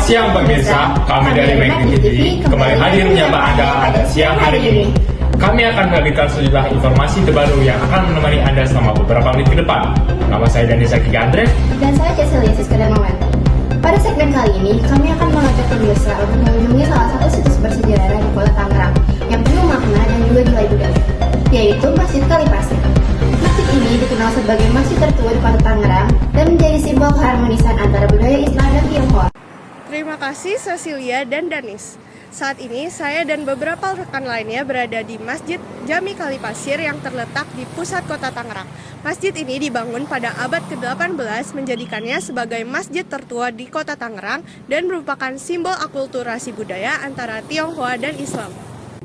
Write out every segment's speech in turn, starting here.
siang pemirsa, kami dari Magnet TV kembali hadir menyapa Anda pada siang hari ini. Kami akan membagikan sejumlah informasi terbaru yang akan menemani Anda selama beberapa menit ke depan. Nama saya Danisa Kiki Andre. Dan saya Celia Siska Darmawan. Pada segmen kali ini, kami akan mengajak pemirsa untuk mengunjungi salah satu situs bersejarah di Kota Tangerang yang penuh makna dan juga nilai budaya, yaitu Masjid Kalipasir. Masjid ini dikenal sebagai masjid tertua di Kota Tangerang dan menjadi simbol keharmonisan antara budaya Islam dan Tionghoa. Terima kasih Cecilia dan Danis. Saat ini saya dan beberapa rekan lainnya berada di Masjid Jami Kalipasir yang terletak di pusat kota Tangerang. Masjid ini dibangun pada abad ke-18 menjadikannya sebagai masjid tertua di kota Tangerang dan merupakan simbol akulturasi budaya antara Tionghoa dan Islam.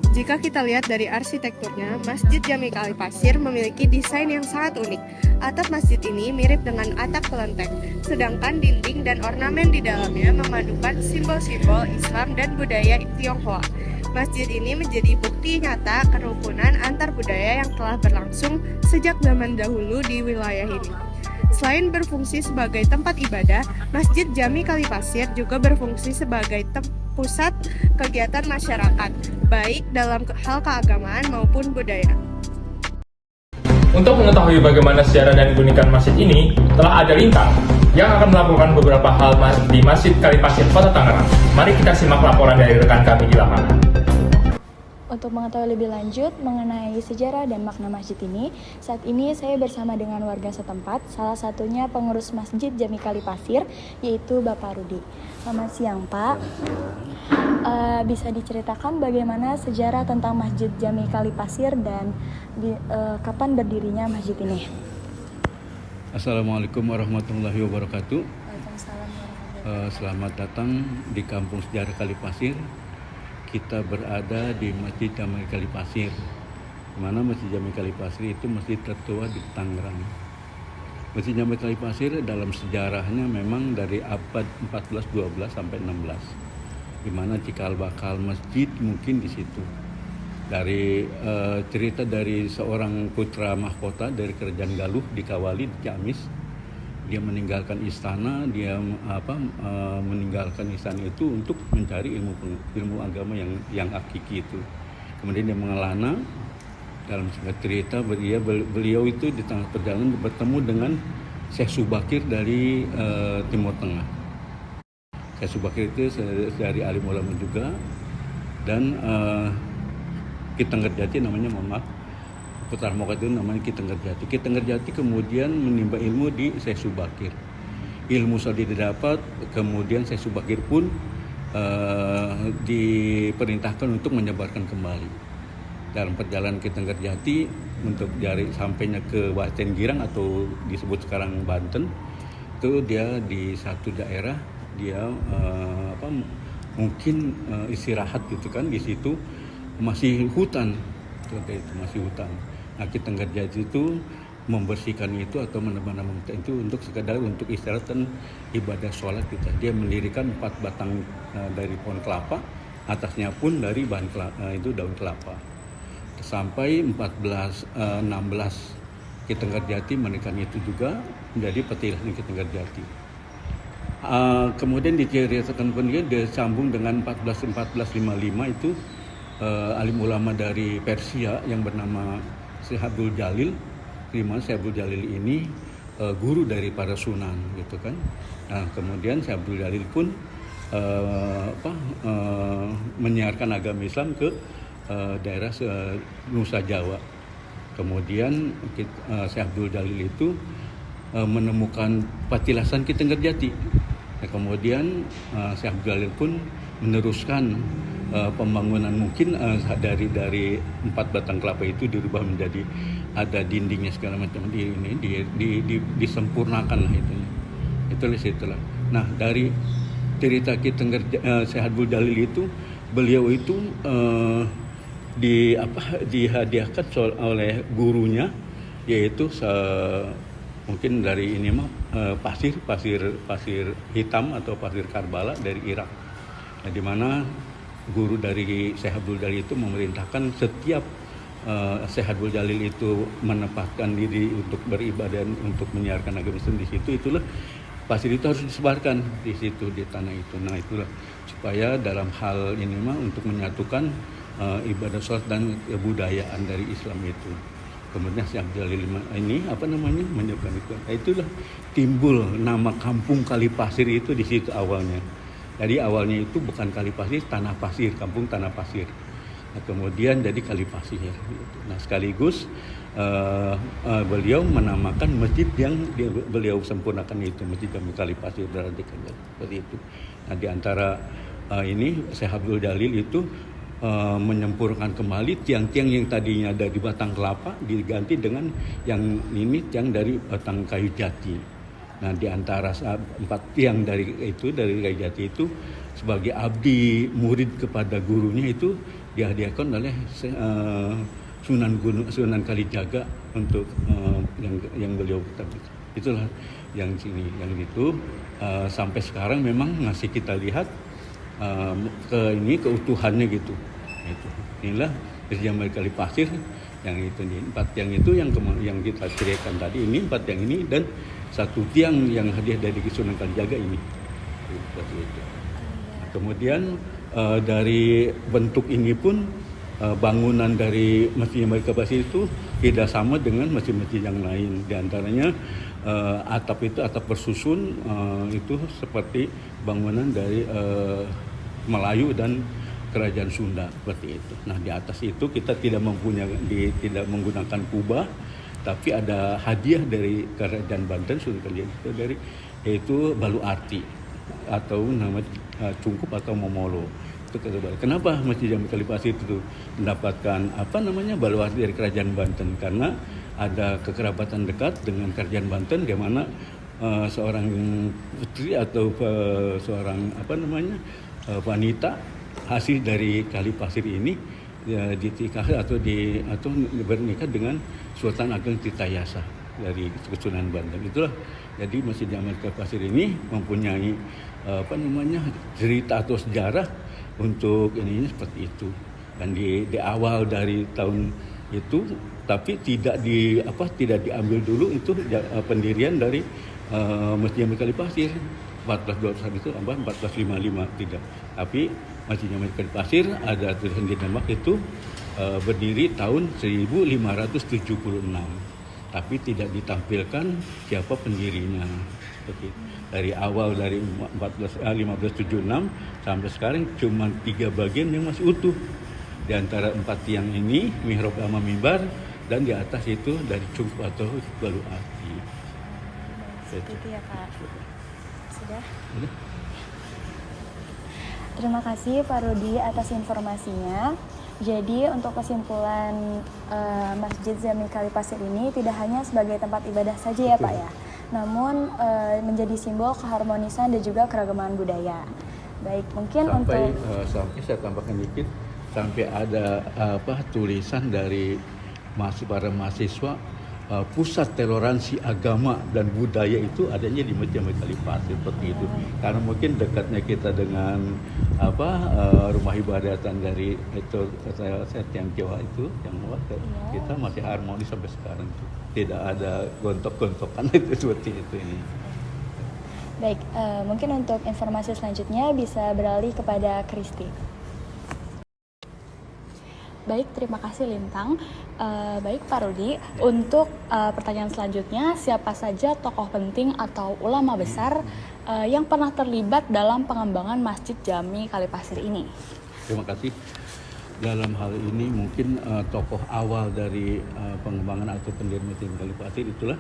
Jika kita lihat dari arsitekturnya, Masjid Jami Kalipasir memiliki desain yang sangat unik. Atap masjid ini mirip dengan atap kelenteng, sedangkan dinding dan ornamen di dalamnya memadukan simbol-simbol Islam dan budaya Tionghoa. Masjid ini menjadi bukti nyata kerukunan antar budaya yang telah berlangsung sejak zaman dahulu di wilayah ini. Selain berfungsi sebagai tempat ibadah, Masjid Jami Kalipasir juga berfungsi sebagai pusat kegiatan masyarakat, baik dalam hal keagamaan maupun budaya. Untuk mengetahui bagaimana sejarah dan keunikan masjid ini, telah ada Lintang yang akan melakukan beberapa hal di Masjid Kalipasir Kota Tangerang. Mari kita simak laporan dari rekan kami di lapangan. Untuk mengetahui lebih lanjut mengenai sejarah dan makna masjid ini, saat ini saya bersama dengan warga setempat, salah satunya pengurus Masjid Jami Kalipasir, yaitu Bapak Rudi. Selamat siang, Pak. Bisa diceritakan bagaimana sejarah tentang Masjid Jami Kalipasir dan kapan berdirinya masjid ini? Assalamualaikum warahmatullahi wabarakatuh. Waalaikumsalam warahmatullahi wabarakatuh. Selamat datang di Kampung Sejarah Kalipasir. Kita berada di Masjid Jami Kalipasir, di mana Masjid Jami Kalipasir itu masjid tertua di Tangerang. Masjid Jami Kalipasir dalam sejarahnya memang dari abad 14, 12 sampai 16, di mana cikal bakal masjid mungkin di situ. Dari cerita dari seorang putra mahkota dari kerajaan Galuh dikawali di Ciamis. Dia meninggalkan istana, meninggalkan istana itu untuk mencari ilmu agama yang hakiki itu. Kemudian dia mengelana, dalam singkat cerita beliau itu di tengah perjalanan bertemu dengan Syekh Subakir dari Timur Tengah. Syekh Subakir itu dari alim ulama juga, dan Ki Tenggerjati namanya, mohon maaf, Putra Moka itu namanya Ki Tenggerjati. Ki Tenggerjati kemudian menimba ilmu di Syekh Subakir. Ilmu sudah didapat, kemudian Syekh Subakir pun diperintahkan untuk menyebarkan kembali. Dalam perjalanan Ki Tenggerjati untuk dari sampainya ke Waten Girang atau disebut sekarang Banten, itu dia di satu daerah dia mungkin istirahat gitu kan, di situ masih hutan, itu masih hutan. Nah, Ki Tenggerjati itu membersihkan itu atau menebang itu untuk sekadar untuk istirahat dan ibadah sholat kita. Dia mendirikan 4 batang dari pohon kelapa, atasnya pun dari bahan kelapa, itu daun kelapa. Sampai 1416 Ki Tenggerjati menikahkan itu juga menjadi petilasan Ki Tenggerjati. Kemudian diceritakan kemudian dia sambung dengan 1455 itu alim ulama dari Persia yang bernama Syekh Abdul Jalil, di mana Syekh Abdul Jalil ini guru dari para sunan gitu kan. Nah, kemudian Syekh Abdul Jalil pun menyiarkan agama Islam ke daerah Nusa Jawa. Kemudian Syekh Abdul Jalil itu menemukan patilasan Ki Tenggerjati. Nah, kemudian Syekh Abdul Jalil pun meneruskan pembangunan mungkin dari 4 batang kelapa itu dirubah menjadi ada dindingnya segala macam disempurnakan lah itulah. Nah, dari cerita Ki Syekh Abdul Jalil itu, beliau itu dihadiahkan oleh gurunya, yaitu mungkin dari ini pasir hitam atau pasir Karbala dari Irak. Nah, di mana guru dari Syekh Abdul Jalil itu memerintahkan setiap Syekh Abdul Jalil itu menempatkan diri untuk beribadah, untuk menyiarkan agama Islam di situ, itulah pasir itu harus disebarkan di situ, di tanah itu. Nah itulah supaya dalam hal ini mah untuk menyatukan ibadah sholat dan kebudayaan dari Islam itu. Kemudian Syekh Abdul Jalil ini menyebutkan itu. Nah, itulah timbul nama kampung Kalipasir itu di situ awalnya. Jadi awalnya itu bukan Kalipasir, tanah pasir, kampung tanah pasir. Nah, kemudian jadi Kalipasir. Nah sekaligus beliau menamakan masjid yang beliau sempurnakan itu Masjid Jami Kalipasir berarti seperti itu. Nah di antara ini Syekh Abdul Jalil itu menyempurnakan kembali tiang-tiang yang tadinya ada di batang kelapa diganti dengan yang ini tiang dari batang kayu jati. Nah di antara 4 tiang dari kayu jati itu sebagai abdi murid kepada gurunya itu dihadiahkan oleh Sunan Kalijaga untuk yang beliau ketahui. Itulah yang sini yang itu sampai sekarang memang masih kita lihat keutuhannya gitu. Itu inilah Masjid Jami Kalipasir yang itu nih 4 tiang itu yang kita ceritakan tadi ini 4 tiang ini dan 1 tiang yang hadiah dari Sunan Kalijaga ini. Seperti itu. Kemudian dari bentuk ini pun bangunan dari Masjid Jami Kalipasir itu tidak sama dengan masjid-masjid yang lain. Di antaranya atap itu atap bersusun itu seperti bangunan dari Melayu dan Kerajaan Sunda seperti itu. Nah di atas itu kita tidak menggunakan kubah, tapi ada hadiah dari Kerajaan Banten Sunan Kalijaga yaitu balu arti atau nama cungkup atau momolo. Itu kenapa Masjid Jami Kalipasir itu mendapatkan balu arti dari Kerajaan Banten? Karena ada kekerabatan dekat dengan Kerajaan Banten di mana seorang putri atau seorang wanita hasil dari Kalipasir ini ditikah atau bernikah dengan Sultan Ageng Tirtayasa dari Kesunanan Banten. Itulah jadi Masjid Jami Kalipasir ini mempunyai cerita atau sejarah untuk ini seperti itu. Dan di awal dari tahun itu tapi tidak diambil dulu itu pendirian dari Masjid Jami Kalipasir 1421 itu 1455 tidak. Tapi Masjid Jami Kalipasir ada tulisan di Demak itu berdiri tahun 1576. Tapi tidak ditampilkan siapa pendirinya. Dari awal dari 1576 sampai sekarang cuma 3 bagian yang masih utuh. Di antara 4 tiang ini mihrab sama mimbar dan di atas itu dari cungkup atau balu arti. Seperti itu ya Pak. Sudah? Terima kasih Pak Rudi atas informasinya. Jadi untuk kesimpulan Masjid Jami Kalipasir ini tidak hanya sebagai tempat ibadah saja ya Pak ya, namun menjadi simbol keharmonisan dan juga keragaman budaya. Baik, mungkin sampai saya tambahkan dikit, sampai ada tulisan dari para mahasiswa pusat toleransi agama dan budaya itu adanya di Masjid Jami Kalipasir seperti itu. Karena mungkin dekatnya kita dengan rumah ibadatan dari itu yang Jawa itu yang kita masih harmonis sampai sekarang. Tidak ada gontok-gontokan itu seperti itu ini. Baik, mungkin untuk informasi selanjutnya bisa beralih kepada Kristi. Baik, terima kasih Lintang. Baik Pak Rudi, untuk pertanyaan selanjutnya, siapa saja tokoh penting atau ulama besar yang pernah terlibat dalam pengembangan Masjid Jami Kalipasir ini? Terima kasih. Dalam hal ini mungkin tokoh awal dari pengembangan atau pendirian Masjid Jami Kalipasir itulah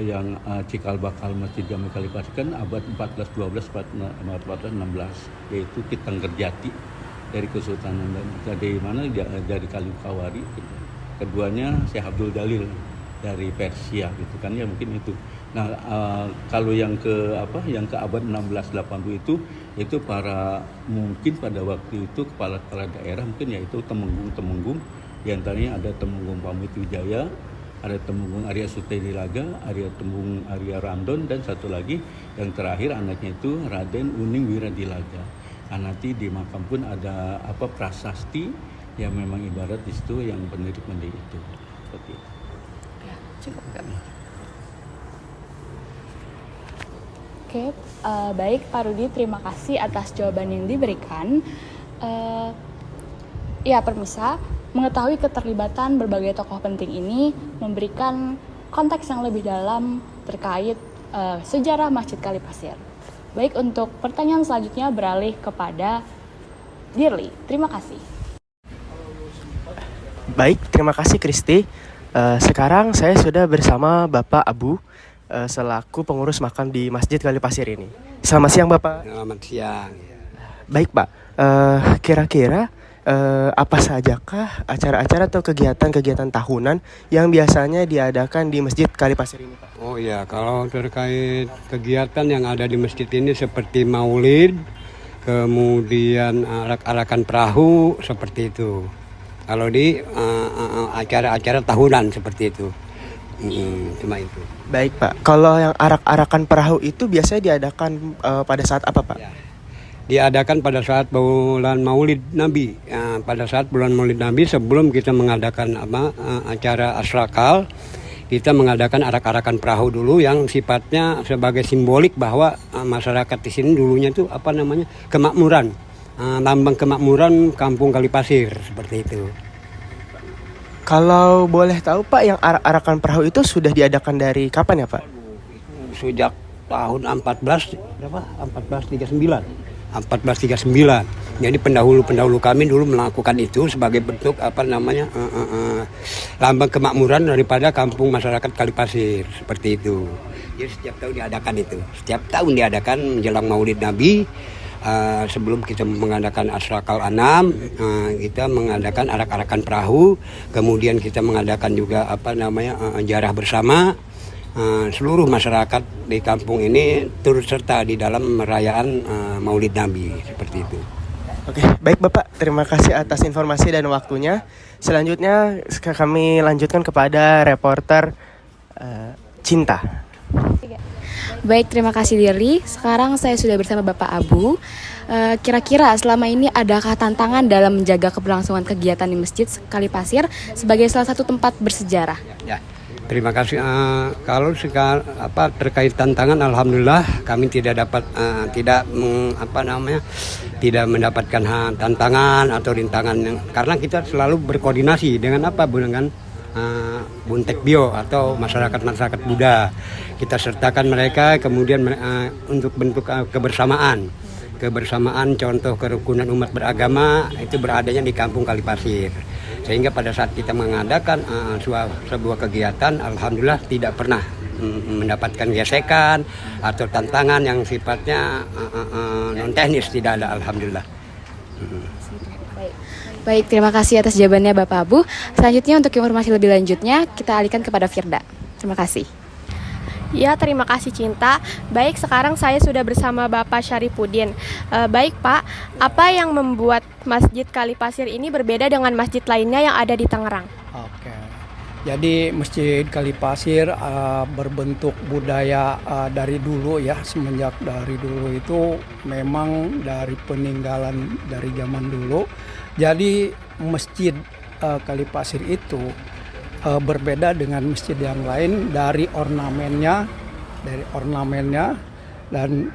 yang cikal bakal Masjid Jami Kalipasir kan abad 1412 1416 yaitu Ki Tenggerjati dari Kesultanan dari mana dari Kalukawari. Keduanya Syekh Abdul Jalil dari Persia gitu kan ya mungkin itu. Nah kalau yang ke abad 1680 itu para mungkin pada waktu itu kepala daerah mungkin yaitu temenggung di antaranya ada Temenggung Pamitwijaya, ada Temenggung Arya Sutedilaga, ada Temenggung Arya Ramdon dan satu lagi yang terakhir anaknya itu Raden Uning Wiradilaga. Nah, nanti di makam pun ada prasasti yang memang ibarat di situ yang pendiri itu seperti itu. Ya, cukup kan? Oke, baik Pak Rudi, terima kasih atas jawaban yang diberikan. Ya, permisa, mengetahui keterlibatan berbagai tokoh penting ini memberikan konteks yang lebih dalam terkait sejarah Masjid Kalipasir. Baik, untuk pertanyaan selanjutnya beralih kepada Dirli. Terima kasih. Baik, terima kasih Kristi. Sekarang saya sudah bersama Bapak Abu selaku pengurus makam di Masjid Kalipasir ini. Selamat siang Bapak. Selamat siang. Baik Pak, kira-kira apa sajakah acara-acara atau kegiatan-kegiatan tahunan yang biasanya diadakan di Masjid Kalipasir ini Pak? Oh iya, kalau terkait kegiatan yang ada di masjid ini seperti maulid, kemudian arak-arakan perahu, seperti itu. Kalau di acara-acara tahunan seperti itu, cuma itu. Baik Pak, kalau yang arak-arakan perahu itu biasanya diadakan pada saat apa Pak? Ya. Diadakan pada saat bulan Maulid Nabi. Pada saat bulan Maulid Nabi sebelum kita mengadakan acara asrakal, kita mengadakan arak-arakan perahu dulu yang sifatnya sebagai simbolik bahwa masyarakat di sini dulunya itu kemakmuran, lambang kemakmuran Kampung Kalipasir seperti itu. Kalau boleh tahu Pak, yang arak-arakan perahu itu sudah diadakan dari kapan ya Pak? Sejak tahun 1439. Jadi pendahulu kami dulu melakukan itu sebagai bentuk lambang kemakmuran daripada kampung masyarakat Kalipasir seperti itu. Jadi setiap tahun diadakan itu. Setiap tahun diadakan menjelang Maulid Nabi. Sebelum kita mengadakan asrakal anam, kita mengadakan arak-arakan perahu, kemudian kita mengadakan juga jarah bersama. Seluruh masyarakat di kampung ini turut serta di dalam perayaan Maulid Nabi seperti itu. Oke, baik Bapak, terima kasih atas informasi dan waktunya. Selanjutnya kami lanjutkan kepada reporter Cinta. Baik, terima kasih Dirli. Sekarang saya sudah bersama Bapak Abu. Kira-kira selama ini adakah tantangan dalam menjaga keberlangsungan kegiatan di Masjid Kalipasir sebagai salah satu tempat bersejarah? Ya, terima kasih. Kalau terkait tantangan, alhamdulillah kami tidak mendapatkan tantangan atau rintangan karena kita selalu berkoordinasi dengan Buntek Bio atau masyarakat Buddha. Kita sertakan mereka, kemudian untuk bentuk kebersamaan contoh kerukunan umat beragama itu beradanya di Kampung Kalipasir. Sehingga pada saat kita mengadakan sebuah kegiatan, alhamdulillah tidak pernah mendapatkan gesekan atau tantangan yang sifatnya non teknis, tidak ada, alhamdulillah. Baik, terima kasih atas jawabannya Bapak Abu. Selanjutnya untuk informasi lebih lanjutnya kita alihkan kepada Firda. Terima kasih. Ya, terima kasih Cinta. Baik, sekarang saya sudah bersama Bapak Syarifuddin. Baik Pak, apa yang membuat Masjid Kalipasir ini berbeda dengan masjid lainnya yang ada di Tangerang? Oke, jadi Masjid Kalipasir berbentuk budaya dari dulu ya, semenjak dari dulu itu memang dari peninggalan dari zaman dulu. Jadi Masjid Kalipasir itu berbeda dengan masjid yang lain dari ornamennya dan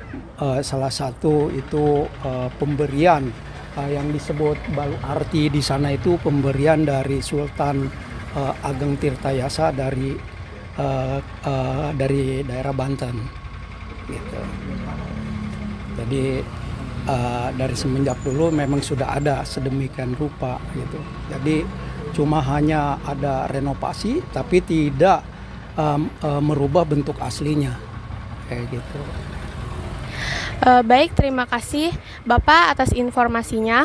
salah satu itu pemberian yang disebut Balu Arti di sana itu pemberian dari Sultan Ageng Tirtayasa dari daerah Banten gitu. Jadi dari semenjak dulu memang sudah ada sedemikian rupa gitu. Jadi cuma hanya ada renovasi tapi tidak merubah bentuk aslinya kayak gitu. Baik, terima kasih Bapak atas informasinya.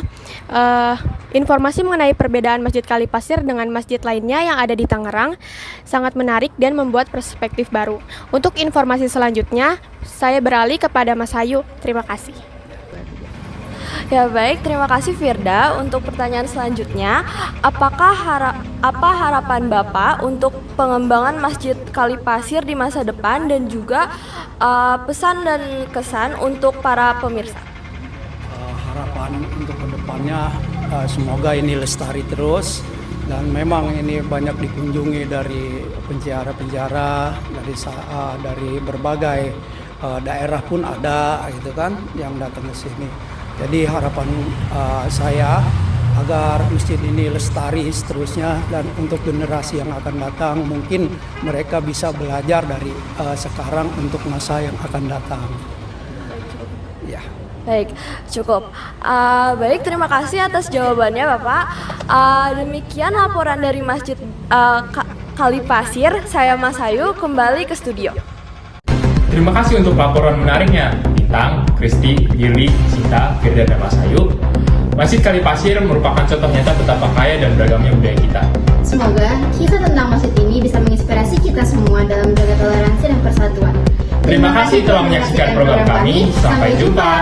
Informasi mengenai perbedaan Masjid Kalipasir dengan masjid lainnya yang ada di Tangerang sangat menarik dan membuat perspektif baru. Untuk informasi selanjutnya, saya beralih kepada Mas Hayu. Terima kasih. Ya baik, terima kasih Firda. Untuk pertanyaan selanjutnya, apa harapan Bapak untuk pengembangan Masjid Kalipasir di masa depan dan juga pesan dan kesan untuk para pemirsa? Harapan untuk kedepannya semoga ini lestari terus dan memang ini banyak dikunjungi dari penjara-penjara dari berbagai daerah pun ada gitu kan yang datang ke sini. Jadi harapan saya agar masjid ini lestari seterusnya, dan untuk generasi yang akan datang mungkin mereka bisa belajar dari sekarang untuk masa yang akan datang. Ya. Baik, cukup. Baik, terima kasih atas jawabannya Bapak. Demikian laporan dari Masjid Kalipasir. Saya Mas Ayu, kembali ke studio. Terima kasih untuk laporan menariknya, Bintang, Kristi, Gili, Sinta, Firda, dan Mas Ayu. Masjid Kalipasir merupakan contoh nyata betapa kaya dan beragamnya budaya kita. Semoga kisah tentang masjid ini bisa menginspirasi kita semua dalam menjaga toleransi dan persatuan. Terima kasih telah menyaksikan program kami. Sampai jumpa.